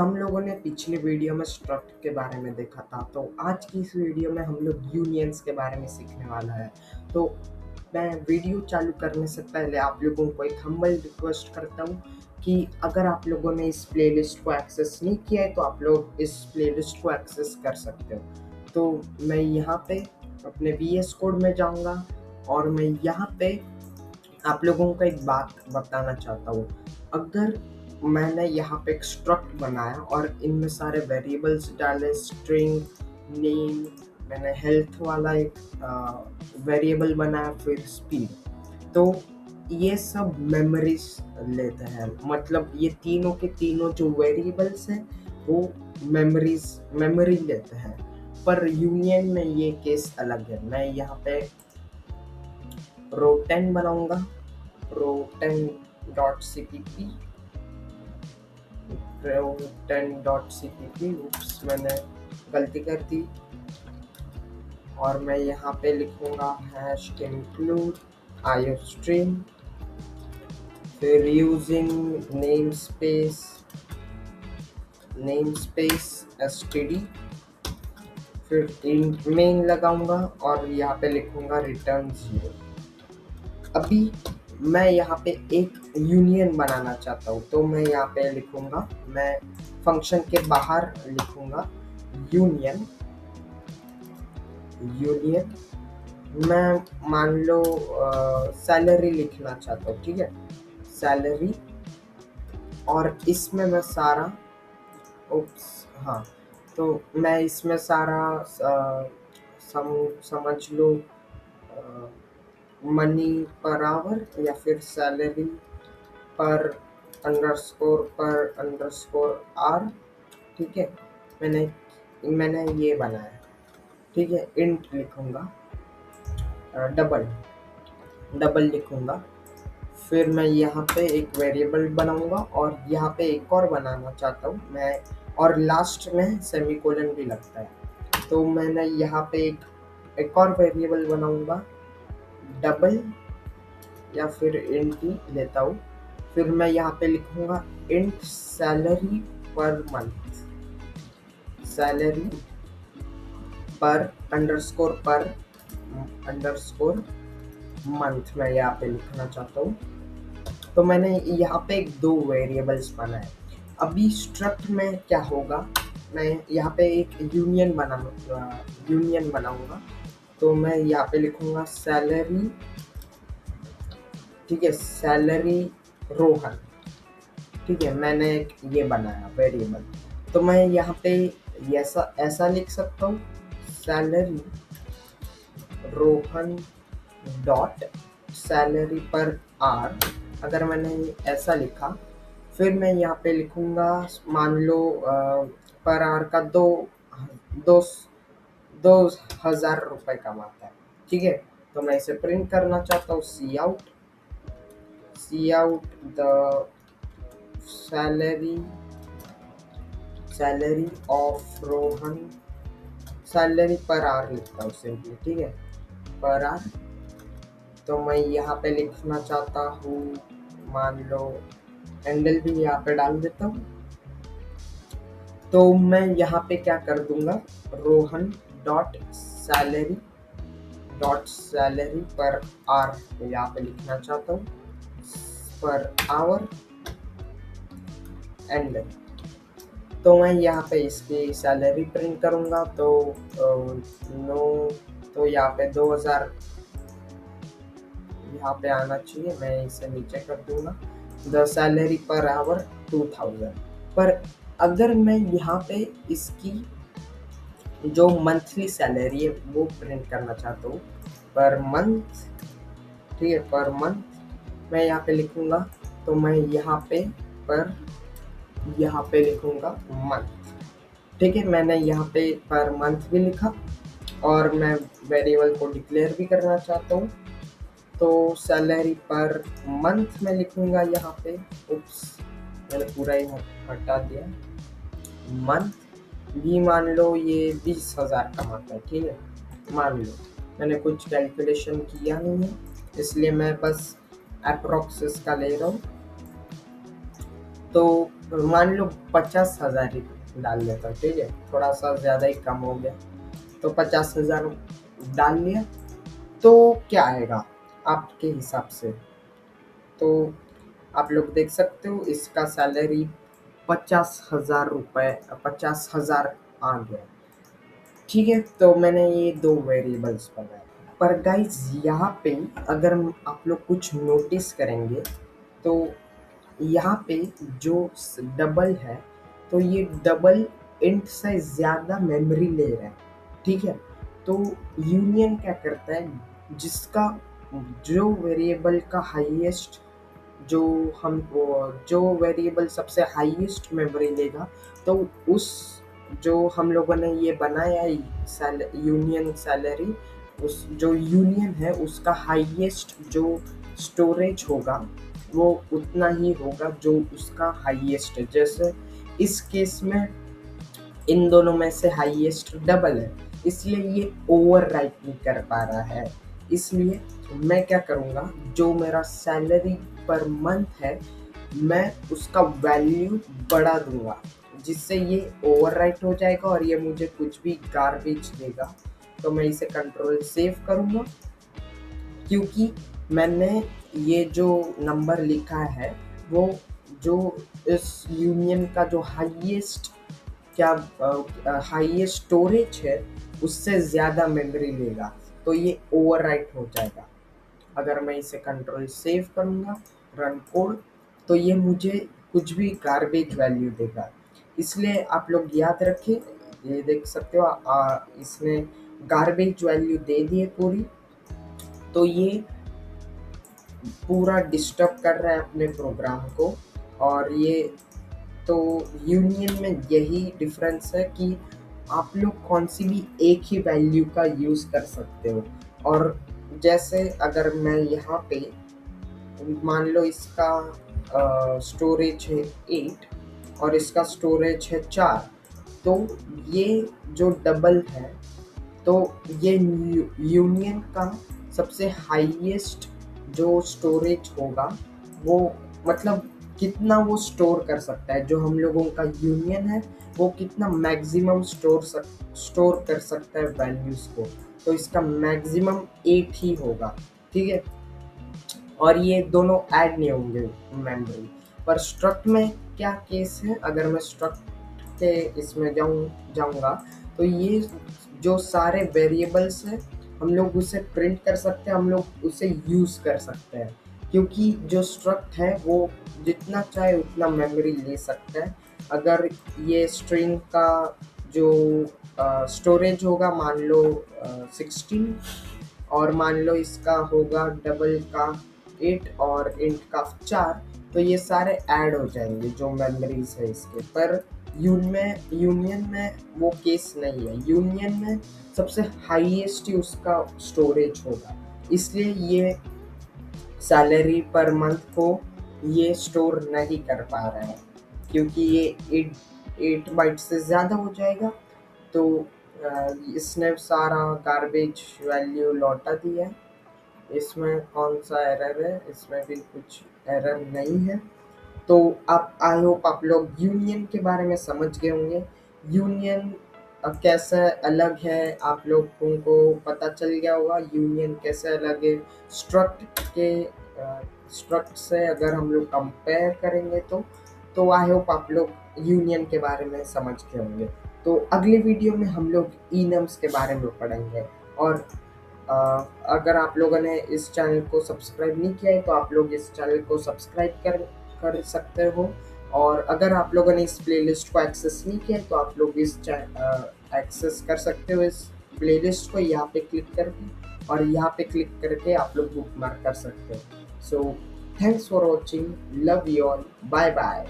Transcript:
हम लोगों ने पिछले वीडियो में स्ट्रक्ट के बारे में देखा था, तो आज की इस वीडियो में हम लोग यूनियंस के बारे में सीखने वाला है। तो मैं वीडियो चालू करने से पहले आप लोगों को एक हम्बल रिक्वेस्ट करता हूँ कि अगर आप लोगों ने इस प्लेलिस्ट को एक्सेस नहीं किया है तो आप लोग इस प्लेलिस्ट को एक्सेस कर सकते हो। तो मैं यहाँ पे अपने VS कोड में जाऊँगा और मैं यहाँ पे आप लोगों को एक बात बताना चाहता हूँ। अगर मैंने यहाँ पे एक स्ट्रक्ट बनाया और इनमें सारे वेरिएबल्स डाले, स्ट्रिंग, नेम, मैंने हेल्थ वाला एक वेरिएबल बनाया, फिर स्पीड, तो ये सब मेमोरीज लेते हैं। मतलब ये तीनों के तीनों जो वेरिएबल्स हैं वो मेमोरी लेते हैं। पर यूनियन में ये केस अलग है। मैं यहाँ पे रो 10 बनाऊंगा, रो 10.cpp, रो 10.cpp। उप्स, मैंने गलती कर दी। और मैं यहाँ पे लिखूंगा हैश इंक्लूड iostream, फिर यूजिंग नेम स्पेस std, फिर मेन लगाऊंगा और यहाँ पे लिखूंगा रिटर्न 0। अभी मैं यहाँ पे एक यूनियन बनाना चाहता हूँ, तो मैं यहाँ पे लिखूंगा, मैं फंक्शन के बाहर लिखूंगा यूनियन। मैं मान लो सैलरी लिखना चाहता हूँ, ठीक है, सैलरी। और इसमें मैं सारा हाँ, तो मैं इसमें सारा समझ लो मनी पर आवर या फिर सैलरी पर अंडरस्कोर आर, ठीक है। मैंने ये बनाया, ठीक है। इंट लिखूंगा, डबल लिखूंगा। फिर मैं यहाँ पे एक वेरिएबल बनाऊंगा और यहाँ पे एक और बनाना चाहता हूँ मैं, और लास्ट में सेमीकोलन भी लगता है। तो मैंने यहाँ पे एक और वेरिएबल बनाऊंगा, डबल या फिर इंट ही लेता हूँ। फिर मैं यहाँ पे लिखूंगा इंट सैलरी पर अंडरस्कोर मंथ मैं यहाँ पे लिखना चाहता हूँ। तो मैंने यहाँ पे एक दो वेरिएबल्स बनाए। अभी स्ट्रक्ट में क्या होगा, मैं यहाँ पे एक यूनियन बनाऊंगा। तो मैं यहाँ पे लिखूंगा सैलरी, ठीक है, सैलरी रोहन, ठीक है। मैंने एक ये बनाया वेरिएबल। तो मैं यहाँ पे ऐसा लिख सकता हूँ, सैलरी रोहन डॉट सैलरी पर आर। अगर मैंने ऐसा लिखा, फिर मैं यहाँ पे लिखूंगा, मान लो पर आर का 2,000 रुपये कमाता है, ठीक है। तो मैं इसे प्रिंट करना चाहता हूँ, see out the salary of Rohan, salary पर आर लिखता हूँ सिंपली, ठीक है, पर आर। तो मैं यहाँ पे लिखना चाहता हूँ, मान लो हैंडल भी यहाँ पे डाल देता हूँ। तो मैं यहाँ पे क्या कर दूंगा, रोहन डॉट सैलरी पर आर यहाँ पे लिखना चाहता हूँ, पर आवर एंड। तो मैं यहाँ पे इसकी सैलरी प्रिंट करूँगा। तो यहाँ पे 2000 यहाँ पे आना चाहिए, मैं इसे नीचे कर दूंगा। The salary per hour 2000। पर अगर मैं यहाँ पे इसकी जो मंथली सैलरी है वो प्रिंट करना चाहता हूँ, पर मंथ, ठीक है, पर मंथ मैं यहाँ पे लिखूंगा। तो मैं यहाँ पे लिखूंगा मंथ, ठीक है। मैंने यहाँ पे पर मंथ भी लिखा और मैं वेरिएबल को डिक्लेयर भी करना चाहता हूँ। तो सैलरी पर मंथ में लिखूंगा यहाँ पे, मैंने पूरा ही हटा दिया। मंथ भी मान लो ये 20,000 कमाता है, ठीक है, मान लो। मैंने कुछ कैलकुलेशन किया नहीं है, इसलिए मैं बस अप्रोक्स का ले रहा हूँ। तो मान लो 50,000 ही डाल देता हूँ, ठीक है, थोड़ा सा ज़्यादा ही कम हो गया, तो 50,000 डाल लिया। तो क्या आएगा आपके हिसाब से? तो आप लोग देख सकते हो इसका सैलरी 50,000 रुपये, 50,000 आ गया। ठीक है, तो मैंने ये दो वेरिएबल्स बनाए। पर गाइज यहाँ पे अगर आप लोग कुछ नोटिस करेंगे तो यहाँ पे जो डबल है, तो ये डबल इंट से ज़्यादा मेमोरी ले रहा है। ठीक है, तो यूनियन क्या करता है, जिसका जो वेरिएबल का हाईएस्ट, जो हम जो वेरिएबल सबसे हाईएस्ट मेमोरी लेगा, तो उस जो हम लोगों ने ये बनाया यूनियन सैलरी, उस जो यूनियन है उसका हाईएस्ट जो स्टोरेज होगा वो उतना ही होगा जो उसका हाईएस्ट है। जैसे इस केस में इन दोनों में से हाईएस्ट डबल है, इसलिए ये ओवरराइट नहीं कर पा रहा है। इसलिए मैं क्या करूँगा, जो मेरा सैलरी पर मंथ है मैं उसका वैल्यू बढ़ा दूंगा, जिससे ये ओवरराइट हो जाएगा और ये मुझे कुछ भी गार्बेज देगा। तो मैं इसे कंट्रोल सेव करूँगा, क्योंकि मैंने ये जो नंबर लिखा है वो जो इस यूनियन का जो हाईएस्ट क्या हाईएस्ट स्टोरेज है उससे ज़्यादा मेमोरी लेगा, तो ये ओवरराइट हो जाएगा। अगर मैं इसे कंट्रोल सेव करूँगा, रन कोड, तो ये मुझे कुछ भी गार्बेज वैल्यू देगा। इसलिए आप लोग याद रखें, ये देख सकते हो इसने गार्बेज वैल्यू दे दी है पूरी, तो ये पूरा डिस्टर्ब कर रहा है अपने प्रोग्राम को। और ये तो यूनियन में यही डिफरेंस है कि आप लोग कौन सी भी एक ही वैल्यू का यूज़ कर सकते हो। और जैसे अगर मैं यहाँ पे मान लो इसका स्टोरेज है 8 और इसका स्टोरेज है 4, तो ये जो डबल है, तो ये यूनियन का सबसे हाईएस्ट जो स्टोरेज होगा, वो मतलब कितना वो स्टोर कर सकता है, जो हम लोगों का यूनियन है वो कितना मैक्सिमम स्टोर कर सकता है वैल्यूज़ को, तो इसका मैक्सिमम 8 ही होगा। ठीक है, और ये दोनों ऐड नहीं होंगे मेमोरी पर। स्ट्रक्ट में क्या केस है, अगर मैं स्ट्रक्ट के इसमें जाऊंगा, तो ये जो सारे वेरिएबल्स हैं हम लोग उसे प्रिंट कर सकते हैं, हम लोग उसे यूज़ कर सकते हैं, क्योंकि जो स्ट्रक्ट है वो जितना चाहे उतना मेमोरी ले सकता है। अगर ये स्ट्रिंग का जो स्टोरेज होगा मान लो 16, और मान लो इसका होगा डबल का 8 और इंट का 4, तो ये सारे ऐड हो जाएंगे जो मेमोरीज है इसके। पर यूनियन में वो केस नहीं है, यूनियन में सबसे हाईएस्ट ही उसका स्टोरेज होगा, इसलिए ये सैलरी पर मंथ को ये स्टोर नहीं कर पा रहा है, क्योंकि ये 8 बाइट से ज़्यादा हो जाएगा। तो इसने सारा गार्बेज वैल्यू लौटा दिया है। इसमें कौन सा एरर है, इसमें भी कुछ एरर नहीं है। तो आप आई होप आप लोग यूनियन के बारे में समझ गए होंगे। यूनियन कैसे अलग है आप लोगों को पता चल गया होगा, यूनियन कैसे अलग है स्ट्रक्ट के स्ट्रक्ट से अगर हम लोग कंपेयर करेंगे तो आई होप आप लोग यूनियन के बारे में समझ गए होंगे। तो अगले वीडियो में हम लोग इनम्स के बारे में पढ़ेंगे। और अगर आप लोगों ने इस चैनल को सब्सक्राइब नहीं किया है तो आप लोग इस चैनल को सब्सक्राइब कर सकते हो। और अगर आप लोगों ने इस प्लेलिस्ट को एक्सेस नहीं किया है तो आप लोग इस एक्सेस कर सकते हो इस प्लेलिस्ट को यहाँ पे क्लिक करके, और यहाँ पे क्लिक करके आप लोग बुक मार्क कर सकते हो। So thanks for watching, love you all, bye bye.